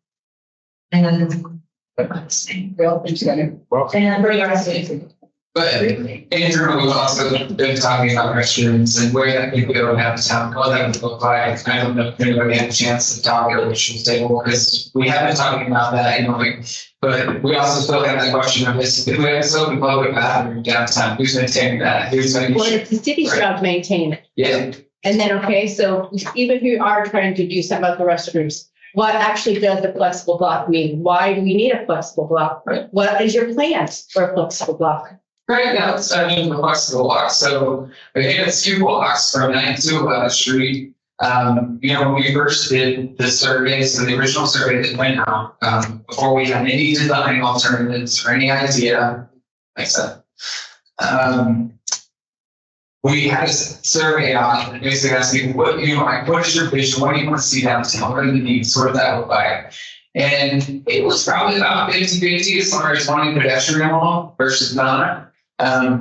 and then the welcome center. And for the rest of it. But Andrew, we've also been talking about restrooms and where that could go downtown, what that would look like. I don't know if anybody had a chance to talk at the issues table, because we have been talking about that, you know, like, but we also still have that question of this, if we have this open public bathroom downtown, who's maintaining that? Who's going Well, to? it's the city's job to maintain it. Yeah, And then, okay, so even if you are trying to do something about the restrooms, what actually does the flexible block mean? Why do we need a flexible block? Right. What is your plans for a flexible block? right now, it's, I mean, the flexible block, so again, it's 2 blocks from 9th to 11th Street. You know, when we first did the survey, so the original survey that went out, before we had any design alternatives or any idea, like I said, we had a survey out and basically asking, what, you know, like, what is your vision? What do you want to see downtown? What are the needs? What does that look like? And it was probably about 50-50 as far as wanting pedestrian wall versus not.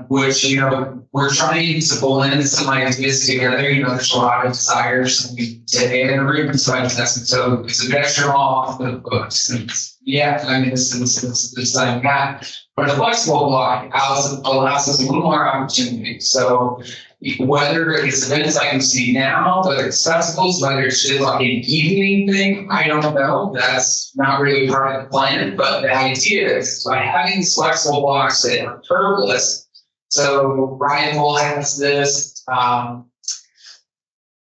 Which, you know, we're trying to pull in some ideas together. You know, there's a lot of desires and we did it in a room. So I was asking, so it's a pedestrian wall off the books. And yeah, I mean, this like that. But a flexible block allows us a little more opportunity. So whether it's events like you see now, whether it's festivals, whether it's just like an evening thing, I don't know. That's not really part of the plan. But the idea is by having these flexible blocks that are curbless. So Ryan Bull has this.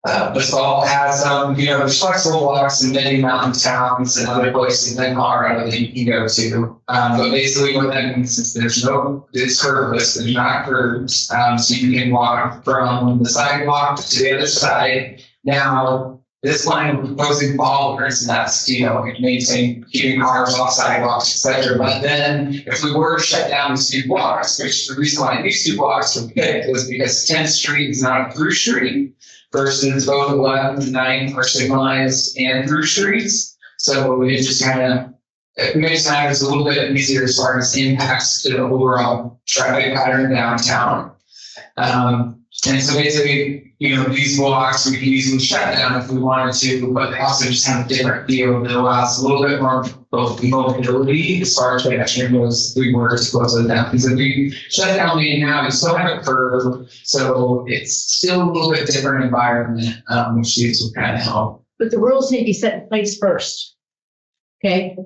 Basalt has some, you know, there's flexible blocks in many mountain towns and other places in Colorado that you can go to. But basically what that means is it's curbless, there's not curves. So you can walk from the sidewalk to the other side. Now, this line we're proposing bollards, and that's, you know, keeping cars off sidewalks, etc. But then if we were to shut down these 2 blocks, which the reason why these 2 blocks were picked was because 10th Street is not a through street, versus both 11th and 9th are signalized and through streets. So it just kind of, it makes matters a little bit easier as far as impacts to the overall traffic pattern downtown. And so basically, you know, these blocks we can easily shut down if we wanted to, but they also just have a different feel that allows a little bit more both mobility as far as pedestrian goes if we were to close it down. Because if we shut down the now, you still have a curve, so it's still a little bit different environment, which these will kind of help. But the rules need to be set in place first. Okay?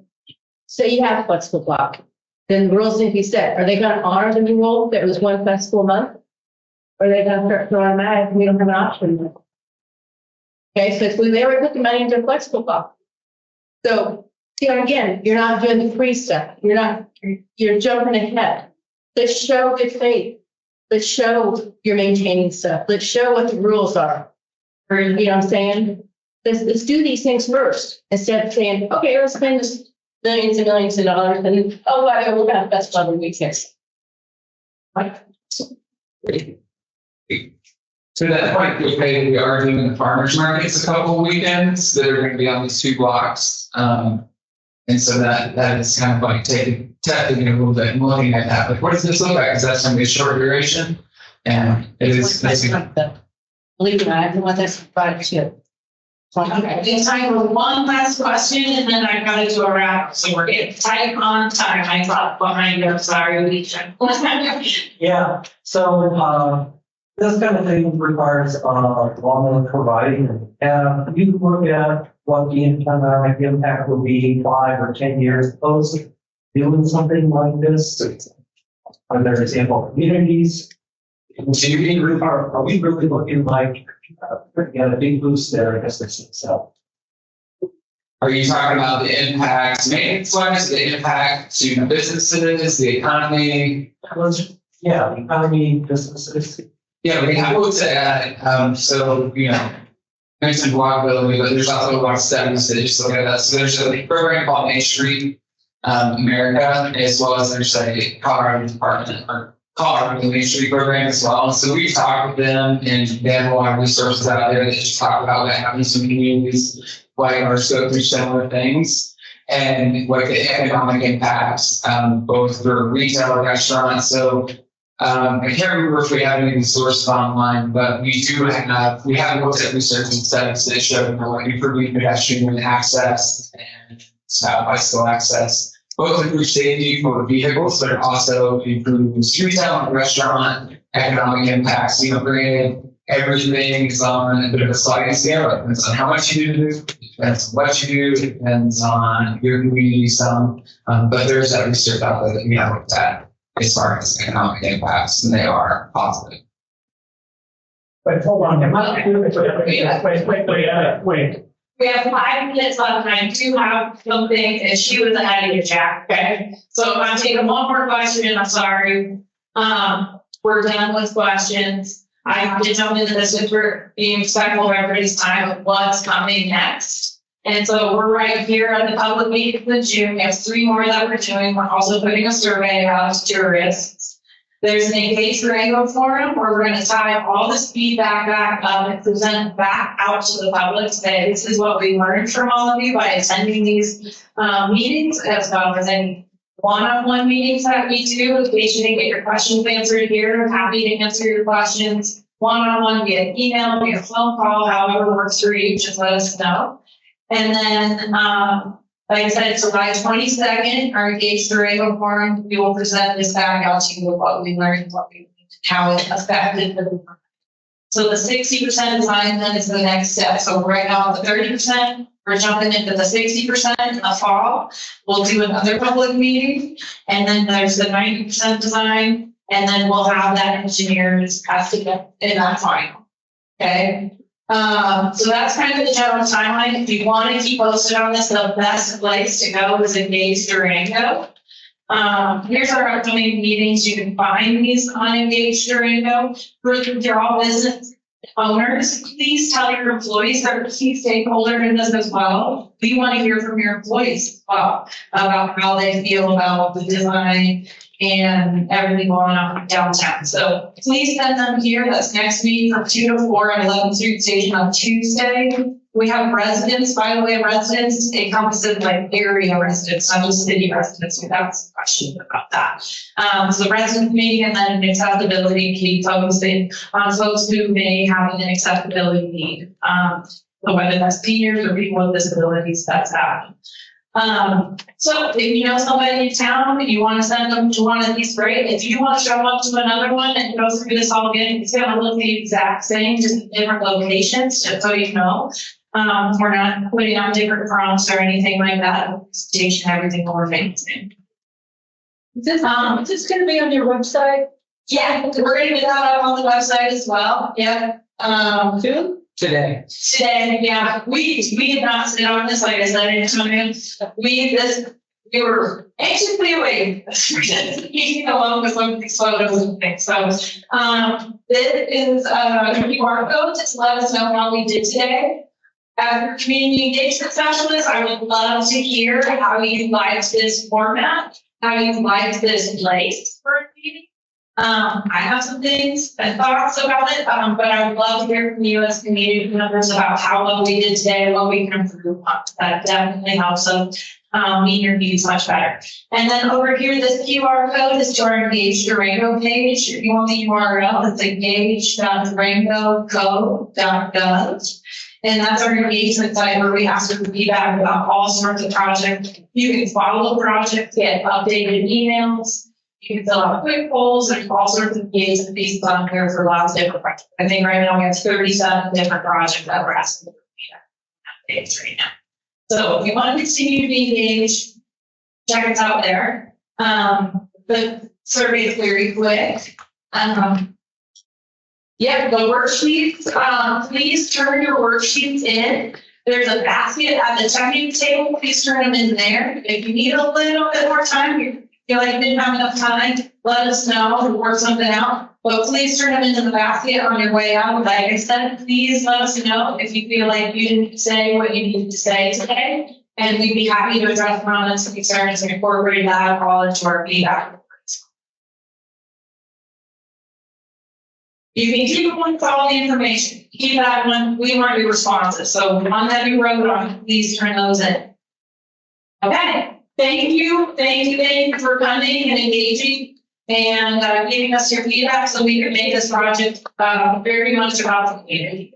So you have a flexible block. Then the rules need to be set. Are they going to honor the rule that was 1 festival a month? Or are they going to start throwing them out if we don't have an option? Okay, so if we ever put the money into a flexible block. So, you know, again, you're not doing the free stuff. You're jumping ahead. Let's show good faith. Let's show you're maintaining stuff. Let's show what the rules are. Or, you know what I'm saying? Let's do these things first instead of saying, okay, let's spend this millions and millions of dollars and, oh, we're going to have festival on the weekends. To that point, we are doing the farmers markets a couple of weekends that are going to be on these 2 blocks. And so that is kind of like taking a little bit and looking at that. Like, what does this look like? Because that's going to be a short duration. And it is. Believe it or not, I'm the one that's brought it to. Okay, we have time for one last question and then I gotta do a wrap. So we're getting tight on time. I thought behind you. Sorry, Alicia. Yeah, so, this kind of thing requires, long providing. You can look at what the impact will be 5 or 10 years post doing something like this. Are there example communities? Are we really looking like, a big boost there, I guess that's itself. Are you talking about the impact maintenance-wise, the impact to businesses, the economy? Yeah, the economy, businesses. Yeah, we have looked at, so, you know, mentioned walkability, but there's also a lot of studies that just look at that. So there's a program called Main Street America, as well as there's a Colorado Department or Colorado Main Street program as well. So we've talked with them and they have a lot of resources out there that just talk about what happens in communities, like our scope through similar things. And what the economic impacts, both for retail or restaurants. So I can't remember if we have any sources online, but we have looked at research and studies that show like improving pedestrian access and bicycle access both improve safety for vehicles, but also improves retail and restaurant economic impacts. Granted, everything is on a bit of a sliding scale. It depends on how much you do, it depends on what you do, it depends on your community some. But there's that research out there that we have looked at as far as economic impacts, and they are positive. But hold on, wait. We have 5 minutes left, and I do have something, and she was ahead of you, Jack, okay? So I'm taking one more question, and I'm sorry. We're done with questions. I have to jump into this if we're being respectful of everybody's time of what's coming next. And so we're right here at the public meeting in June. We have 3 more that we're doing. We're also putting a survey out to tourists. There's an Engage Durango forum where we're going to tie all this feedback back up and present back out to the public. Say, this is what we learned from all of you by attending these meetings, as well as any one-on-one meetings that we do. In case you didn't get your questions answered here, I'm happy to answer your questions one-on-one via email, via phone call, however works for you, just let us know. And then, like I said, July 22nd, our Engage Durango forum, we will present this back out to you with what we learned, how it affected the. So the 60% design then is the next step. So right now the 30%, we're jumping into the 60% in the fall. We'll do another public meeting, and then there's the 90% design, and then we'll have that engineers have to get in that final. Okay. So that's kind of the general timeline. If you want to keep posted on this, the best place to go is Engage Durango. Here's our upcoming meetings. You can find these on Engage Durango. For your all business owners, please tell your employees that are a key stakeholder in this as well. We want to hear from your employees as well about how they feel about the design and everything going on downtown. So please send them here. That's next week from 2 to 4 at 11th Street Station on Tuesday. We have residents, by the way, residents, it encompasses like area residents, not just city residents. We have some questions about that. So resident meeting and then accessibility key focusing on folks who may have an accessibility need. So whether that's seniors or people with disabilities, that's that. So if you know somebody in town and you want to send them to one of these, great. If you want to show up to another one and go through this all again, it's going to look the exact same, just in different locations, just so you know. We're not putting out different prompts or anything like that. Station, everything will remain the same. Is this going to be on your website? Yeah, we're going to get that up on the website as well. Yeah. Soon? Today. Today, yeah, we did not sit on this, like I said, Antonio. We were anxiously awaiting this along with some of these photos and things. So, this is a QR code. Just let us know how we did today. As your community engagement specialist, I would love to hear how you liked this format, how you liked this place for a meeting. I have some things and thoughts about it, but I would love to hear from you as community members about how well we did today and what we can improve on. That definitely helps us meet your needs much better. And then over here, this QR code is to our Engage Durango page. If you want the URL, it's engage.durangoco.gov. And that's our engagement site where we ask for feedback about all sorts of projects. You can follow projects, get updated emails. You can fill out quick polls and all sorts of engagement pieces on here for lots of different projects. I think right now we have 37 different projects that we're asking for feedback right now. So if you want to continue to be engaged, check us out there. The survey is very quick. Yeah, the worksheets, please turn your worksheets in. There's a basket at the checking table. Please turn them in there. If you need a little bit more time, you feel like you didn't have enough time, let us know. We'll work something out. But please turn them into the basket on your way out. Like I said, please let us know if you feel like you didn't say what you needed to say today. And we'd be happy to address comments and concerns and incorporate that all into our feedback. You can keep one with all the information. Keep that one. We want to be responsive. So on that you wrote on, please turn those in. Okay. Thank you. Thank you for coming and engaging and giving us your feedback so we can make this project very much about the community.